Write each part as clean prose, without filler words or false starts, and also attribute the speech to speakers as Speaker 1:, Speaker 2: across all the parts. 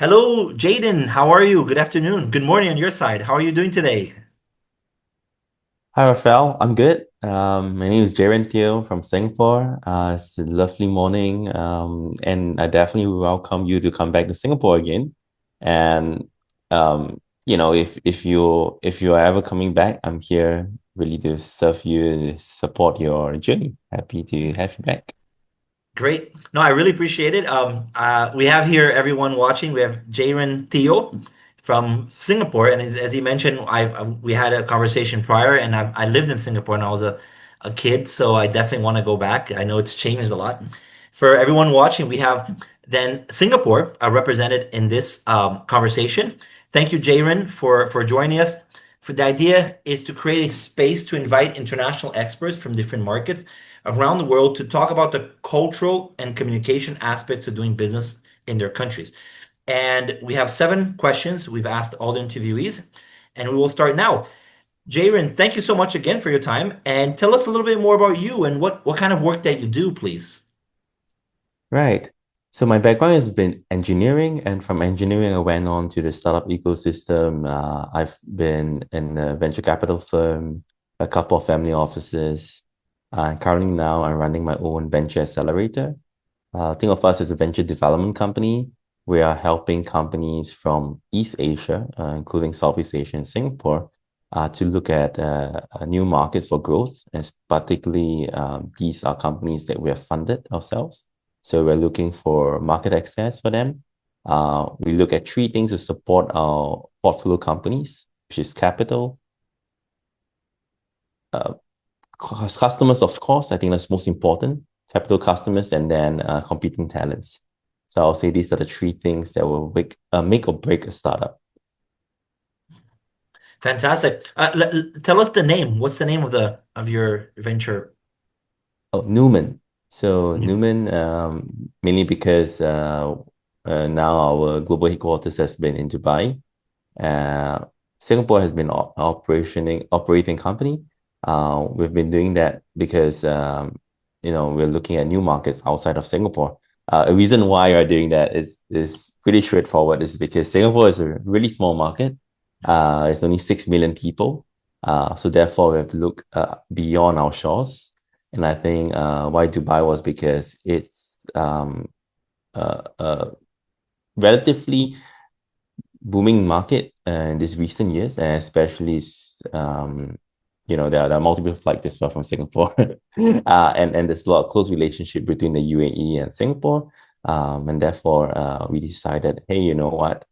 Speaker 1: Hello, Jayden. How are you? Good afternoon. Good morning on your side. How are you doing today?
Speaker 2: Hi, Rafael. I'm good. My name is Jayren here from Singapore. It's a lovely morning, and I definitely welcome you to come back to Singapore again. And if you are ever coming back, I'm here really to serve you and support your journey. Happy to have you back.
Speaker 1: Great. No, I really appreciate it. We have here everyone watching. We have Jayren Theo from Singapore, and as he mentioned, we had a conversation prior, and I lived in Singapore when I was a kid, so I definitely want to go back. I know it's changed a lot. For everyone watching, we have then Singapore represented in this conversation. Thank you, Jayren, for joining us. For the idea is to create a space to invite international experts from different markets around the world to talk about the cultural and communication aspects of doing business in their countries. And we have 7 questions we've asked all the interviewees, and we will start now. Jayren, thank you so much again for your time, and tell us a little bit more about you and what kind of work that you do, please.
Speaker 2: Right. So my background has been engineering, and from engineering, I went on to the startup ecosystem. I've been in a venture capital firm, a couple of family offices. Currently now, I'm running my own venture accelerator. Think of us as a venture development company. We are helping companies from East Asia, including Southeast Asia and Singapore, to look at new markets for growth. As particularly, these are companies that we have funded ourselves. So we're looking for market access for them. We look at three things to support our portfolio companies, which is capital, uh, customers, of course. I think that's most important. Capital, customers, and then competing talents. So I'll say these are the three things that will make or break a startup.
Speaker 1: Fantastic. Tell us the name. What's the name of the of your venture?
Speaker 2: Oh, Newman. So Newman, mainly because now our global headquarters has been in Dubai. Uh, Singapore has been operating company. We've been doing that because we're looking at new markets outside of Singapore. A reason why we're doing that is pretty straightforward. Is because Singapore is a really small market. It's only 6 million people. So therefore we have to look beyond our shores. And I think why Dubai was because it's a relatively booming market in these recent years, and especially there are multiple flights as well from Singapore, and there's a lot of close relationship between the UAE and Singapore, and therefore we decided, hey, you know what,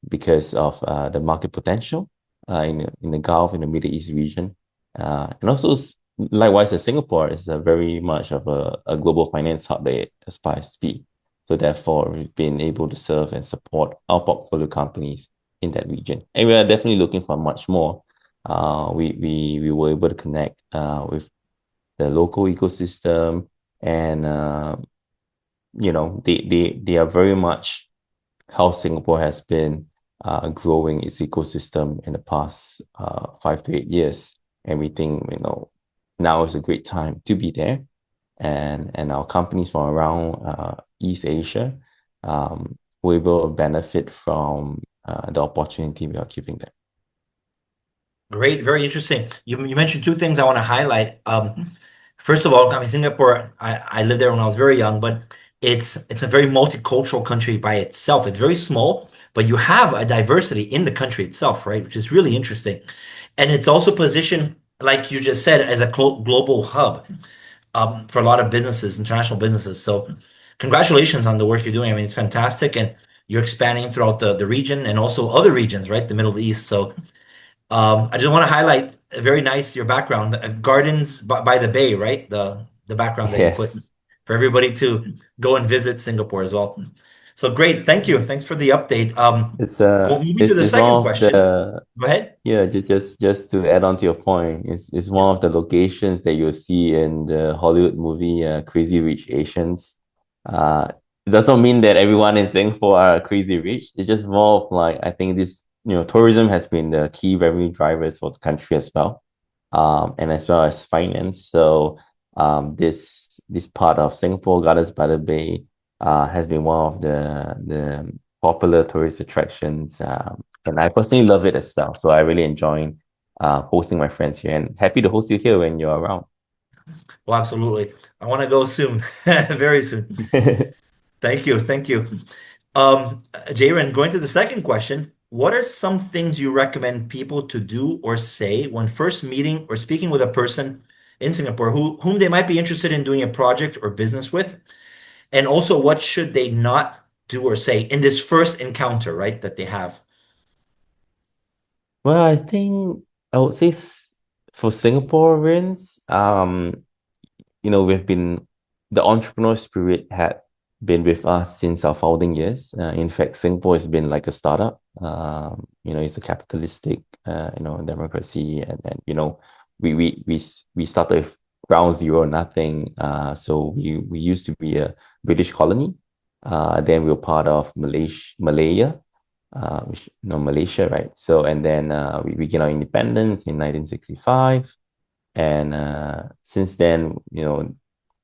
Speaker 2: because of the market potential in the Gulf, in the Middle East region, and also likewise, Singapore is a very much of a global finance hub that it aspires to be. So therefore, we've been able to serve and support our portfolio companies in that region. And we are definitely looking for much more. We were able to connect with the local ecosystem, and they are very much how Singapore has been growing its ecosystem in the past 5 to 8 years. And we think, now is a great time to be there, and our companies from around East Asia will benefit from the opportunity we are giving them.
Speaker 1: Great, very interesting. You mentioned 2 things I want to highlight. First of all, I mean Singapore. I lived there when I was very young, but it's a very multicultural country by itself. It's very small, but you have a diversity in the country itself, right? Which is really interesting, and it's also positioned, like you just said, as a global hub for a lot of businesses, international businesses. So, congratulations on the work you're doing. I mean, it's fantastic, and you're expanding throughout the region and also other regions, right? The Middle East. So. I just want to highlight very nice your background, Gardens by the Bay, right? The background that you put
Speaker 2: Yes,
Speaker 1: for everybody to go and visit Singapore as well. So great, thank you. Thanks for the update. Moving to the
Speaker 2: it's
Speaker 1: second
Speaker 2: one of
Speaker 1: question.
Speaker 2: the
Speaker 1: Go ahead.
Speaker 2: yeah, just to add on to your point, it's
Speaker 1: Yeah.
Speaker 2: one of the locations that you'll see in the Hollywood movie Crazy Rich Asians. It doesn't mean that everyone in Singapore are crazy rich. It's just more of like, I think this, tourism has been the key revenue drivers for the country as well, and as well as finance. So this part of Singapore, Gardens by the Bay, has been one of the popular tourist attractions. And I personally love it as well. So I really enjoy hosting my friends here and happy to host you here when you're around.
Speaker 1: Well, absolutely. I want to go soon, very soon. Thank you. Thank you. Jayren, going to the second question, what are some things you recommend people to do or say when first meeting or speaking with a person in Singapore whom they might be interested in doing a project or business with? And also, what should they not do or say in this first encounter, right, that they have?
Speaker 2: Well, I think I would say for Singaporeans, we've been the entrepreneur spirit had been with us since our founding years. In fact, Singapore has been like a startup. It's a capitalistic, democracy, and we started with ground zero, nothing. So we used to be a British colony. Then we were part of Malaya, Malaysia, right? So and then we gained our independence in 1965. And since then,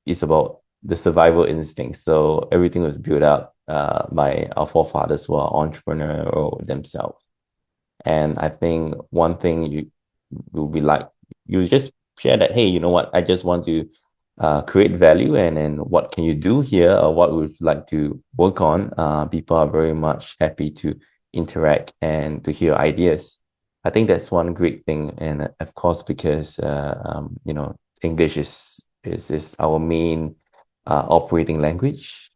Speaker 2: it's about the survival instinct. So everything was built up by our forefathers who are entrepreneurial themselves. And I think one thing you will be like, you just share that, hey, you know what, I just want to create value, and then what can you do here, or what would you like to work on? People are very much happy to interact and to hear ideas. I think that's one great thing. And of course, because English is our main operating language.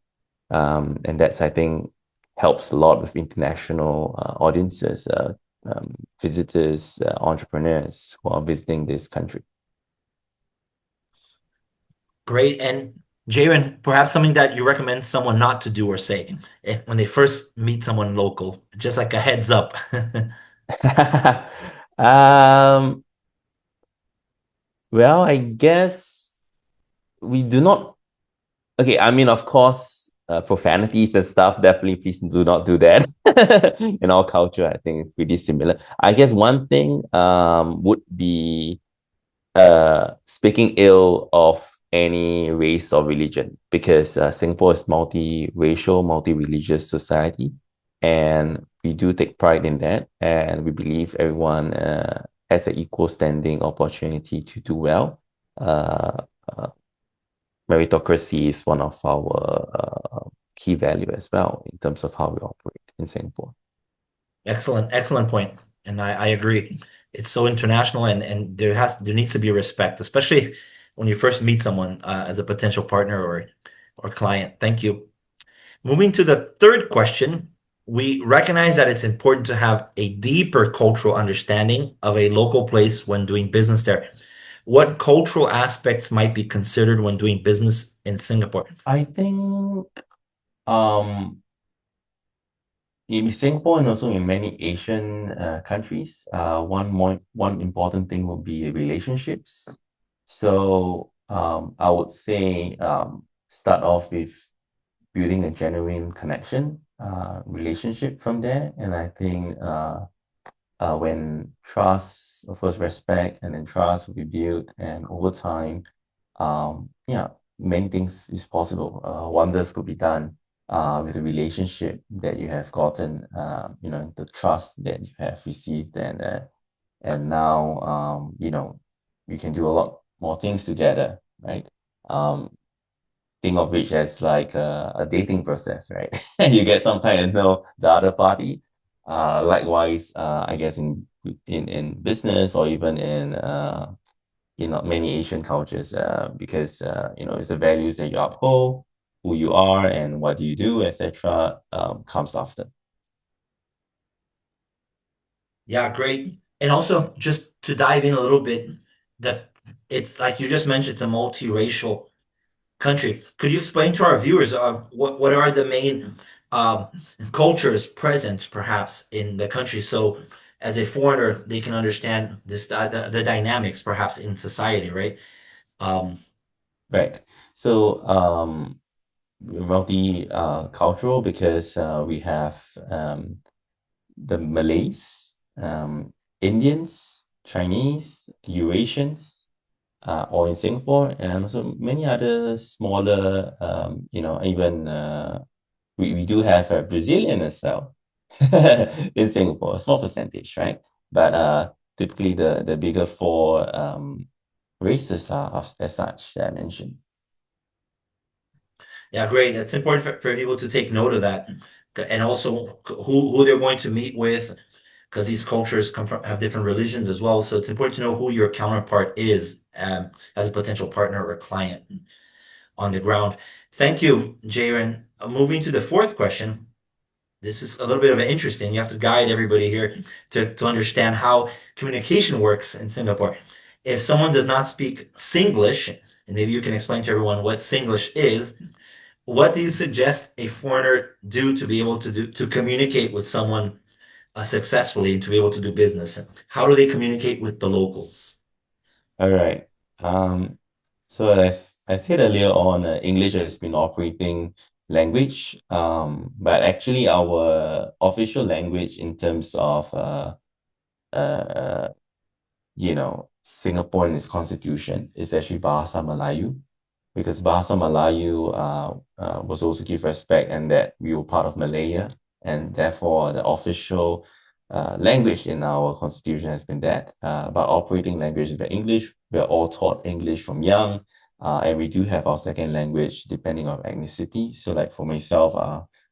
Speaker 2: And that's, I think, helps a lot with international audiences, um, visitors, entrepreneurs who are visiting this country.
Speaker 1: Great. And Jaren, perhaps something that you recommend someone not to do or say when they first meet someone local, just like a heads up.
Speaker 2: um, well, I guess we do not. Okay, I mean, of course, profanities and stuff, definitely please do not do that. In our culture, I think it's pretty similar. I guess one thing would be speaking ill of any race or religion, because Singapore is multi-racial, multi-religious society, and we do take pride in that, and we believe everyone has an equal standing opportunity to do well. Uh, uh, Meritocracy is one of our key value as well in terms of how we operate in Singapore.
Speaker 1: Excellent, excellent point. And I agree. It's so international and there needs to be respect, especially when you first meet someone as a potential partner or client. Thank you. Moving to the third question, we recognize that it's important to have a deeper cultural understanding of a local place when doing business there. What cultural aspects might be considered when doing business in Singapore?
Speaker 2: I think um, in Singapore and also in many Asian countries, one important thing will be relationships. So I would say start off with building a genuine connection, relationship from there, and I think when trust, of course, respect, and then trust will be built, and over time, yeah, many things is possible. Wonders could be done with the relationship that you have gotten, the trust that you have received, and now, we can do a lot more things together, right? Um, think of which as like a dating process, right? You get some time to know the other party. Likewise, I guess in business, or even in many Asian cultures, because it's the values that you uphold, who you are, and what you do, etc. Comes after.
Speaker 1: Yeah, great. And also, just to dive in a little bit, that it's like you just mentioned, it's a multiracial country. Could you explain to our viewers what are the main um, cultures present, perhaps, in the country, so as a foreigner they can understand the dynamics, perhaps, in society, right? Um,
Speaker 2: Right. So multi cultural, because we have the Malays, Indians, Chinese, Eurasians, or in Singapore, and also many other smaller, even we do have a Brazilian as well in Singapore, a small percentage, right? But typically the bigger four races are as such that I mentioned.
Speaker 1: Yeah, great. It's important for people to take note of that, and also who they're going to meet with, because these cultures come from have different religions as well. So it's important to know who your counterpart is as a potential partner or client on the ground. Thank you, Jayren. Moving to the fourth question. This is a little bit of an interesting. You have to guide everybody here to understand how communication works in Singapore. If someone does not speak Singlish, and maybe you can explain to everyone what Singlish is, what do you suggest a foreigner do to be able to communicate with someone successfully and to be able to do business? How do they communicate with the locals?
Speaker 2: All right. So as I said earlier on, English has been operating language, but actually our official language in terms of uh, Singapore and its constitution is actually Bahasa Melayu, because Bahasa Melayu was also give respect and that we were part of Malaya, and therefore the official language in our constitution has been that. But operating language is the English. We're all taught English from young, and we do have our second language depending on ethnicity. So, like for myself,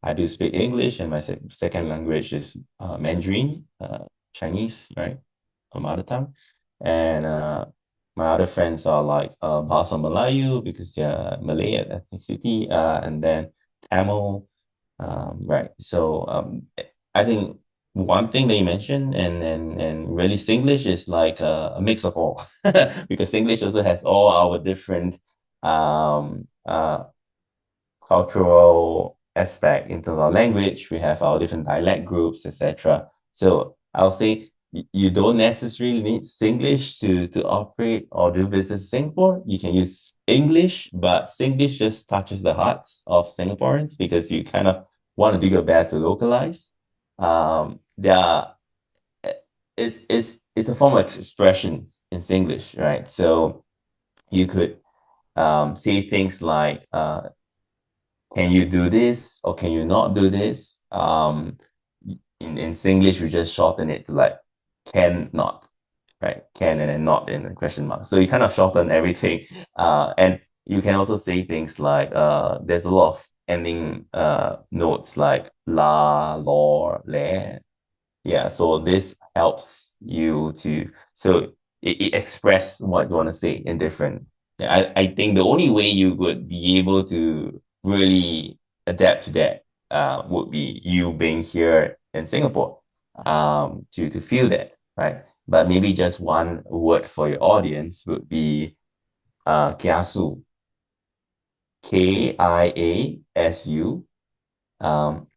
Speaker 2: I do speak English, and my second language is Mandarin, Chinese, right, my mother tongue. And my other friends are like Bahasa Melayu because they're Malay ethnicity, and then Tamil, right? So I think one thing that you mentioned and really Singlish is like a mix of all because Singlish also has all our different um, uh, cultural aspect in terms of language. We have our different dialect groups, etc. So I'll say you don't necessarily need Singlish to operate or do business in Singapore. You can use English, but Singlish just touches the hearts of Singaporeans because you kind of want to do your best to localize. There are it's a form of expression in Singlish, right? So you could say things like can you do this or can you not do this? In Singlish, we just shorten it to like can not, right? Can and then not in the question mark. So you kind of shorten everything. And you can also say things like there's a lot of ending notes like la, lor, le, yeah, so this helps you to so it express what you want to say in different. Yeah, I think the only way you would be able to really adapt to that would be you being here in Singapore to feel that, right? But maybe just one word for your audience would be kiasu, KIASU. Um,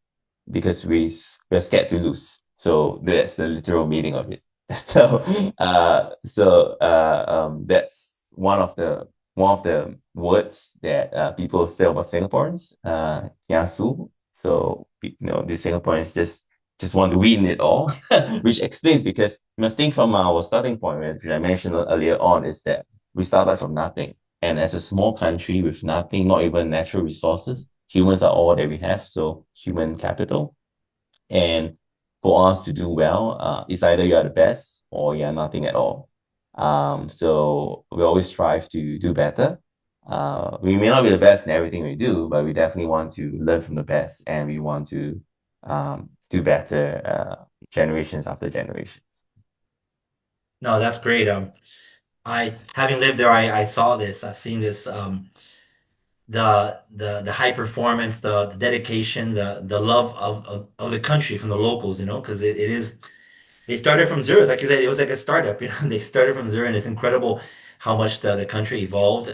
Speaker 2: because we're scared to lose. So that's the literal meaning of it. So that's one of the words that people say about Singaporeans, kiasu. So these Singaporeans just want to win it all, which explains because you must think from our starting point, which I mentioned earlier on, is that we started from nothing. And as a small country with nothing, not even natural resources, humans are all that we have. So human capital. And for us to do well, it's either you are the best or you're nothing at all. So we always strive to do better. We may not be the best in everything we do, but we definitely want to learn from the best and we want to do better generations after generations.
Speaker 1: No, that's great. I having lived there, I saw this. I've seen this. The high performance, the dedication, the love of the country from the locals, because it is they started from zero. It's like you said, it was like a startup, they started from zero, and it's incredible how much the country evolved,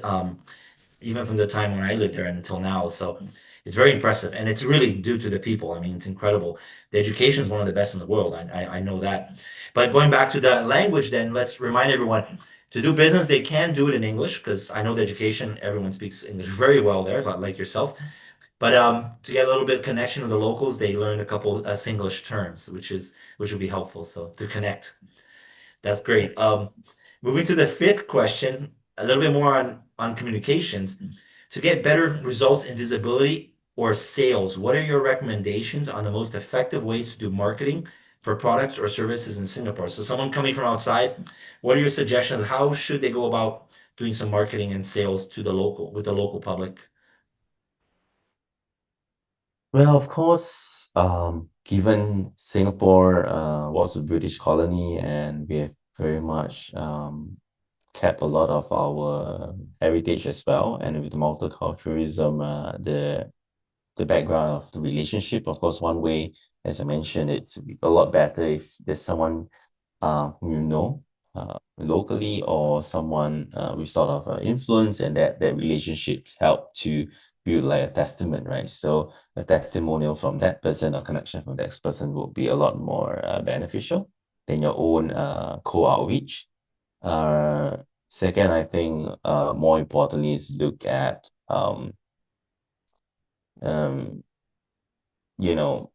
Speaker 1: even from the time when I lived there until now. So it's very impressive, and it's really due to the people. I mean, it's incredible. The education is one of the best in the world. I know that. But going back to the language, then let's remind everyone to do business. They can do it in English because I know the education. Everyone speaks English very well there, like yourself. But to get a little bit of connection with the locals, they learn a couple Singlish terms, which would be helpful. So to connect. That's great. Moving to the fifth question, a little bit more on communications. To get better results in visibility, or sales? What are your recommendations on the most effective ways to do marketing for products or services in Singapore? So someone coming from outside, what are your suggestions? How should they go about doing some marketing and sales to the local with the local public?
Speaker 2: Well, of course, given Singapore was a British colony and we have very much kept a lot of our heritage as well, and with multiculturalism, the background of the relationship. Of course, one way, as I mentioned, it's a lot better if there's someone who you know locally or someone with sort of influence, and that relationships help to build like a testament, right? So a testimonial from that person or connection from that person will be a lot more beneficial than your own cold outreach. Uh, Second, I think more importantly is look at um, you know,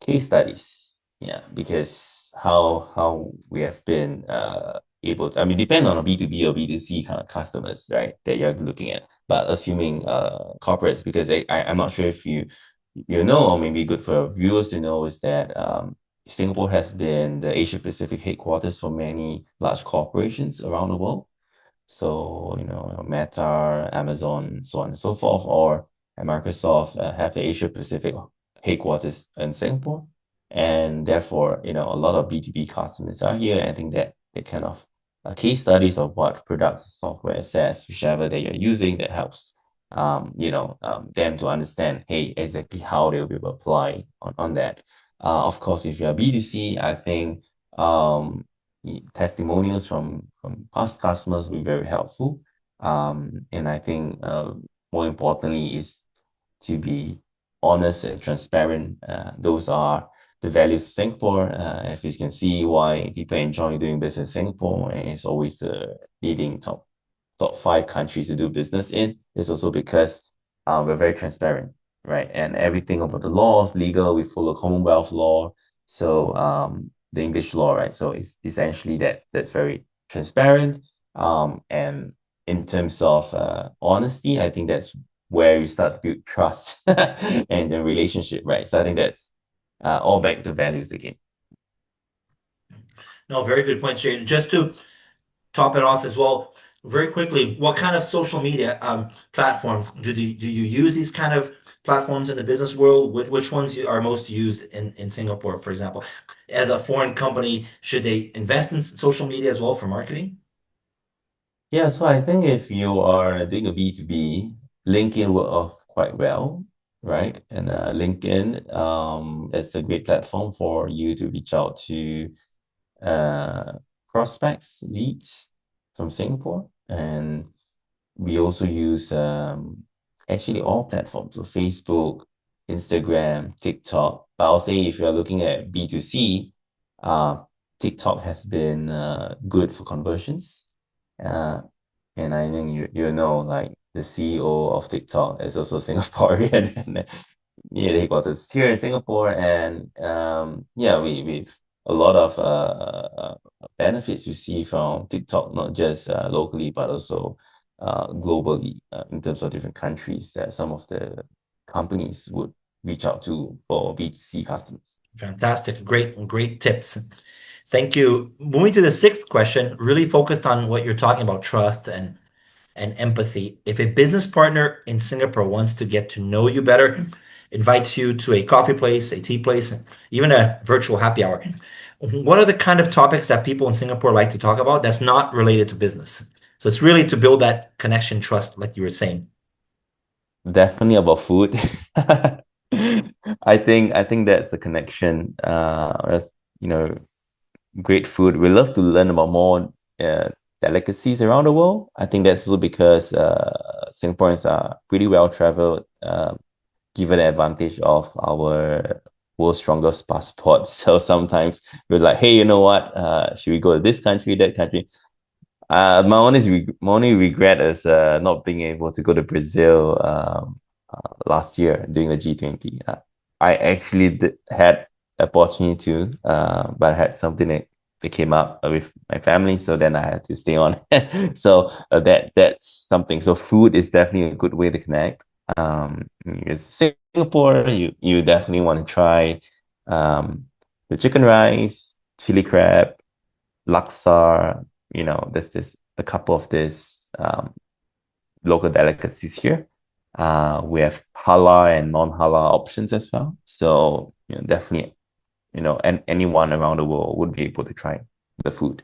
Speaker 2: case studies. Yeah, because how we have been able to, I mean, depend on a B2B or B2C kind of customers, right, that you're looking at. But assuming corporates, because I'm not sure if you know, or maybe good for viewers to know, is that Singapore has been the Asia Pacific headquarters for many large corporations around the world. So, Meta, Amazon, so on and so forth, or Microsoft have the Asia Pacific headquarters in Singapore. And therefore, a lot of B2B customers are here. I think that they kind of case studies of what products, software, SaaS, whichever that you're using that helps them to understand, hey, exactly how they will be apply on that. Of course, if you're B2C, I think testimonials from past customers will be very helpful. And I think more importantly is to be honest and transparent. Those are the values of Singapore. If you can see why people enjoy doing business in Singapore, and it's always the leading top five countries to do business in, is also because we're very transparent, right? And everything about the laws, legal, we follow Commonwealth law. So the English law, right? So it's essentially that's very transparent. And in terms of honesty, I think that's where you start to build trust and the relationship, right? So I think that's all back to values again.
Speaker 1: No, very good point, Jayden. Just to top it off as well, very quickly, what kind of social media platforms do you use these kind of platforms in the business world? Which ones are most used in Singapore, for example? As a foreign company, should they invest in social media as well for marketing?
Speaker 2: Yeah, so I think if you are doing a B2B, LinkedIn will off quite well, right? And LinkedIn is a great platform for you to reach out to uh, prospects, leads from Singapore. And we also use actually all platforms, so Facebook, Instagram, TikTok. But I'll say if you're looking at B2C, uh, TikTok has been good for conversions. Uh, and I think you know like the CEO of TikTok is also Singaporean, and yeah, they got us here in Singapore, and yeah, we've a lot of benefits we see from TikTok, not just locally but also globally in terms of different countries that some of the companies would reach out to for B2C customers.
Speaker 1: Fantastic. Great tips. Thank you. Moving to the sixth question, really focused on what you're talking about, trust and empathy. If a business partner in Singapore wants to get to know you better, invites you to a coffee place, a tea place, even a virtual happy hour, what are the kind of topics that people in Singapore like to talk about that's not related to business? So it's really to build that connection, trust, like you were saying.
Speaker 2: Definitely about food. I think that's the connection. That's, you know, great food. We love to learn about more uh, delicacies around the world. I think that's also because Singaporeans are pretty well traveled, given the advantage of our world's strongest passport. So sometimes we're like, hey, you know what? Should we go to this country, that country? My only regret is not being able to go to Brazil last year during the G20. I actually had opportunity to, but I had something that came up with my family, so then I had to stay on. So that's something. So food is definitely a good way to connect. Singapore, you definitely want to try the chicken rice, chili crab, laksa. There's a couple of these local delicacies here. We have halal and non-halal options as well. So, definitely, and anyone around the world would be able to try the food.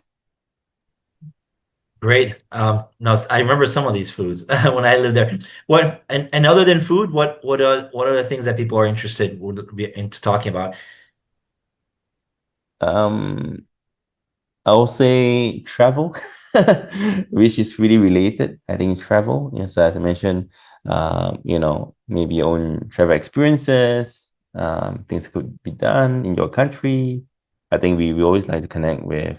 Speaker 1: Great. No, I remember some of these foods when I lived there. What and other than food, what are the things that people are interested would be into talking about?
Speaker 2: Um, I'll say travel, which is really related. I think travel, so as I mentioned, maybe your own travel experiences, things that could be done in your country. I think we always like to connect with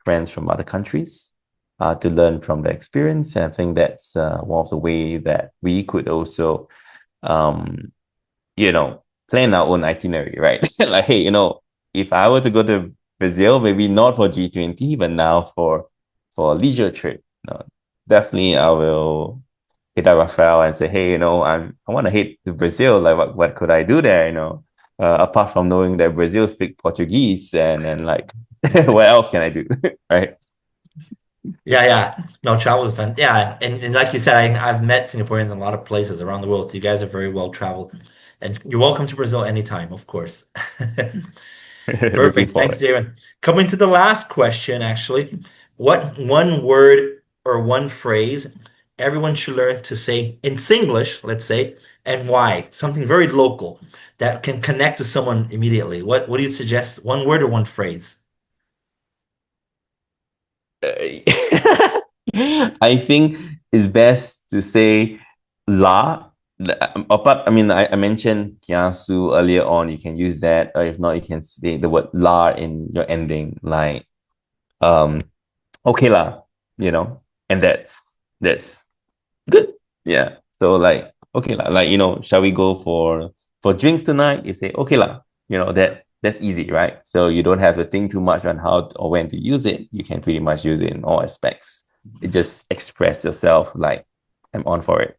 Speaker 2: friends from other countries to learn from their experience. And I think that's one of the way that we could also um, plan our own itinerary, right? Like, hey, if I were to go to Brazil, maybe not for G20, but now for a leisure trip, definitely I will hit up Rafael and say, hey, I want to head to Brazil. Like, what could I do there? Apart from knowing that Brazil speak Portuguese and like, what else can I do, right?
Speaker 1: Yeah, yeah. No, travel is fun. Yeah, and like you said, I've met Singaporeans in a lot of places around the world. So you guys are very well traveled, and you're welcome to Brazil anytime, of course.
Speaker 2: Looking
Speaker 1: Perfect. Thanks,
Speaker 2: forward.
Speaker 1: Jayren. Coming to the last question, actually, what one word or one phrase everyone should learn to say in Singlish, let's say, and why? Something very local that can connect to someone immediately. What do you suggest? One word or one phrase?
Speaker 2: I think it's best to say la. Apart, I mean, I mentioned kiasu earlier on. You can use that, or if not, you can say the word la in your ending, like um, okay lah, and that's good. Yeah. So like, okay lah, like shall we go for drinks tonight? You say okay lah. That's easy, right? So you don't have to think too much on how or when to use it. You can pretty much use it in all aspects. It just express yourself like I'm on for it.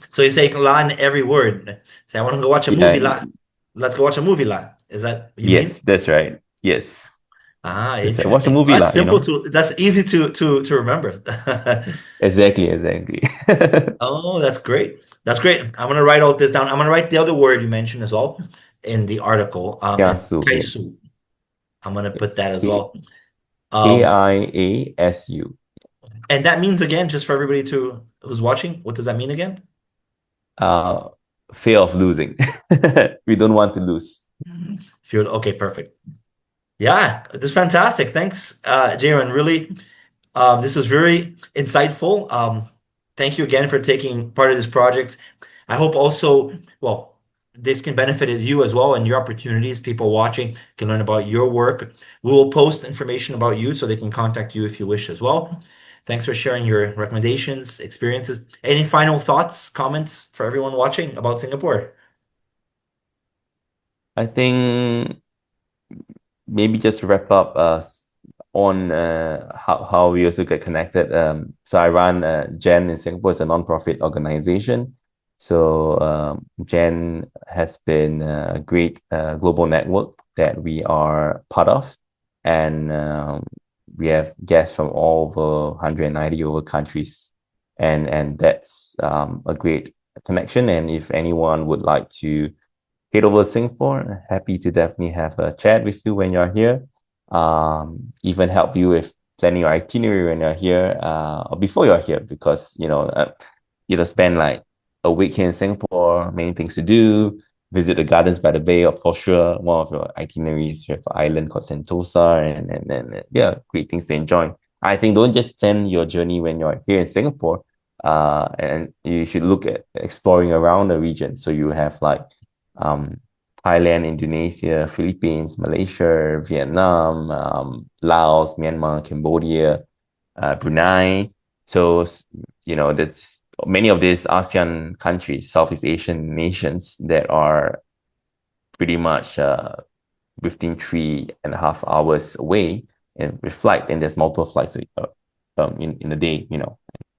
Speaker 1: So you say la in every word. Say, I want to go watch a movie,
Speaker 2: Yeah.
Speaker 1: la. Let's go watch a movie, la. Is that what you mean?
Speaker 2: Yes, that's right. Yes,
Speaker 1: Ah,
Speaker 2: that's right. Watch a
Speaker 1: interesting.
Speaker 2: movie
Speaker 1: Well, that's
Speaker 2: lah.
Speaker 1: simple that's easy to remember.
Speaker 2: Exactly, exactly.
Speaker 1: Oh, that's great. That's great. I'm gonna write all this down. I'm gonna write the other word you mentioned as well in the article. And
Speaker 2: Kiasu. Yes.
Speaker 1: kaisu. I'm gonna put
Speaker 2: Yes.
Speaker 1: that as
Speaker 2: K
Speaker 1: well.
Speaker 2: K
Speaker 1: Um,
Speaker 2: I A S U.
Speaker 1: and that means again, just for everybody to who's watching, what does that mean again?
Speaker 2: Uh, Fear of losing. We don't want to lose.
Speaker 1: Feel okay, perfect. Yeah, this is fantastic. Thanks, Jaren. Really, this was very insightful. Thank you again for taking part of this project. I hope also, well, this can benefit you as well and your opportunities. People watching can learn about your work. We will post information about you so they can contact you if you wish as well. Thanks for sharing your recommendations, experiences. Any final thoughts, comments for everyone watching about Singapore?
Speaker 2: I think maybe just to wrap up on how we also get connected. So I run Gen in Singapore. It's a non-profit organization. So Gen has been a great global network that we are part of, and we have guests from all over 190 over countries, and that's a great connection. And if anyone would like to head over to Singapore. Happy to definitely have a chat with you when you're here. Even help you with planning your itinerary when you're here, or before you're here, because spend like a week here in Singapore, many things to do. Visit the gardens by the bay, of for sure. One of your itineraries, you have an island called Sentosa, and yeah, great things to enjoy. I think don't just plan your journey when you're here in Singapore. And you should look at exploring around the region. So you have like um, Thailand, Indonesia, Philippines, Malaysia, Vietnam, Laos, Myanmar, Cambodia, Brunei. So, that's many of these ASEAN countries, Southeast Asian nations that are pretty much within 3.5 hours away and with flight, and there's multiple flights in a day,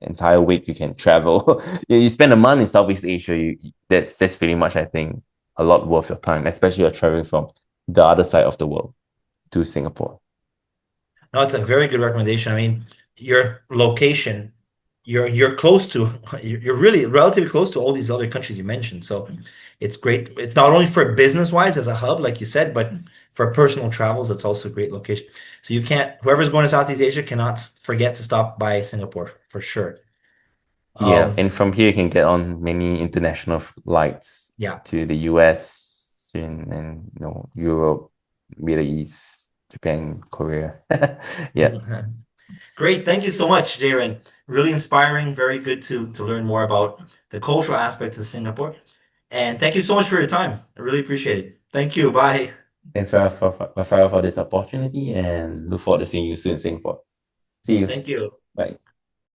Speaker 2: entire week you can travel. You spend a month in Southeast Asia, that's pretty much, I think, a lot worth your time, especially you're traveling from the other side of the world to Singapore.
Speaker 1: No, it's a very good recommendation. I mean, your location, you're close to, you're really relatively close to all these other countries you mentioned. So it's great. It's not only for business wise as a hub, like you said, but for personal travels, it's also a great location. So you can't, whoever's going to Southeast Asia cannot forget to stop by Singapore for sure.
Speaker 2: Yeah,
Speaker 1: Um,
Speaker 2: and from here you can get on many international flights
Speaker 1: yeah.
Speaker 2: to the US and Europe, Middle East, Japan, Korea. Yeah.
Speaker 1: Great. Thank you so much, Jayren. Really inspiring. Very good to learn more about the cultural aspects of Singapore. And thank you so much for your time. I really appreciate it. Thank you. Bye.
Speaker 2: Thanks for this opportunity and look forward to seeing you soon in Singapore. See you.
Speaker 1: Thank you.
Speaker 2: Bye.